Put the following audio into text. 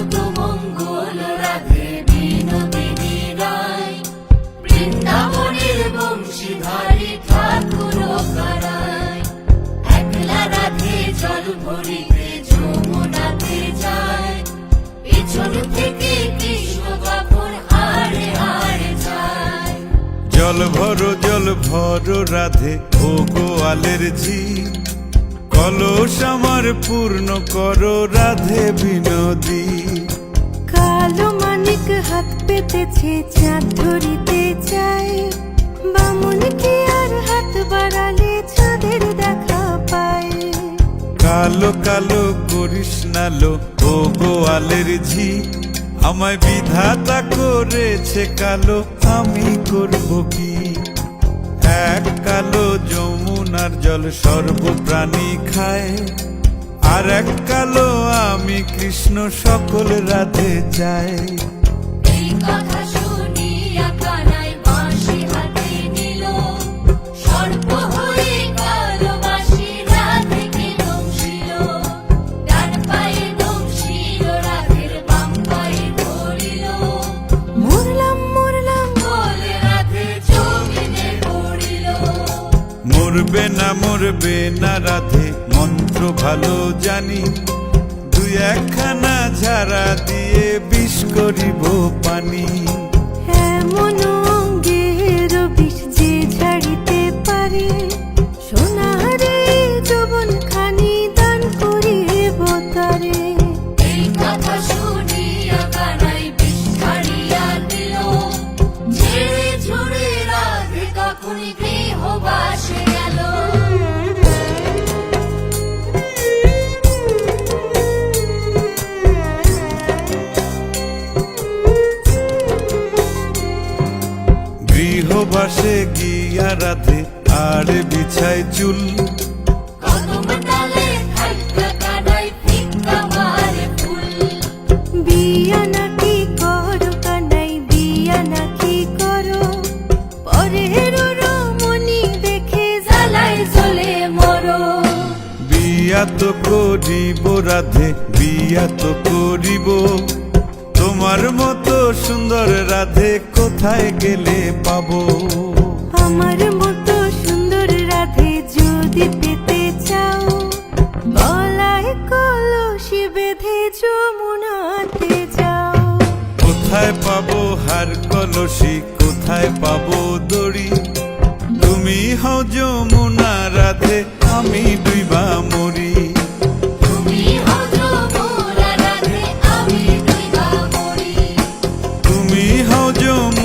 কত মঙ্গল রাধে বিনোদিনী রায়, বৃন্দাবনের বংশীধারী ঠাকুর কারায়। একলা রাধে জল ভরিতে যমুনাতে যায়, পিছন থেকে কৃষ্ণ তখন হারে হারে যায়। জল ভরো রাধে ও গোয়ালের ঝি, কলস আমার পূর্ণ করো রাধে বিনোদী। কালো মানিক হাত পেতেছে চাঁদ ধরিতে চায়, বামুন কি আর হাত বাড়ালে চাঁদের দেখা পায়। কালো কালো করিস নালো ও গোয়ালের ঝি, আমায় বিধাতা করেছে কালো, আমি করব কি? এক কালো যমুনার জল সর্বপ্রাণী খায়, আর এক কালো আমি কৃষ্ণ সকল রাধে চাই। এই কথা শুনিয়া কানাই বাঁশি হাতে নিল, সর্প হয়ে কালো বাঁশি রাধেকে দংশিল। ডান পায়ে দংশিল রাধের বাম পায়ে ধরিল, মরলাম মরলাম বলে রাধে জমিনে পড়িল। মরবে না রাধে মন্ত্র ভালো জানি, দুই একখানা ঝাড়া দিয়ে বিষ করিব পানি। এমন অঙ্গের বিষ যে ঝাড়িতে পারে, সোনারে যৌবন খানি দান করিব তারে। এই কথা শুনিয়া কানাই বিষ ছাড়িয়া দিল, ঝেড়ে ঝুড়ে রাধে তখনই গৃহবাসে গেল। গৃহবাসে গিয়া রাধে আর বিছায় চুল, কদম ডালে থাইকা কানাই ফিক্কা মারে ফুল। বিয়া নাকি করো কানাই বিয়া নাকি করো, পরের রমণী দেখে জ্বালায় জ্বলে মরো। বিয়া তো করিব রাধে বিয়া তো করিব, তোমার মতো সুন্দর রাধে কোথায় গেলে পাবো? আমার মতো সুন্দর রাধে যদি পেতে চাও, গলায় কলসি বেঁধে যমুনাতে যাও। কোথায় পাবো হার কলসি, কোথায় পাবো দড়ি? তুমি হও যমুনা রাধে, আমি ডুইবা মরি। তুমি হও যমুনা রাধে, আমি ডুইবা মরি। তুমি হও যমুনা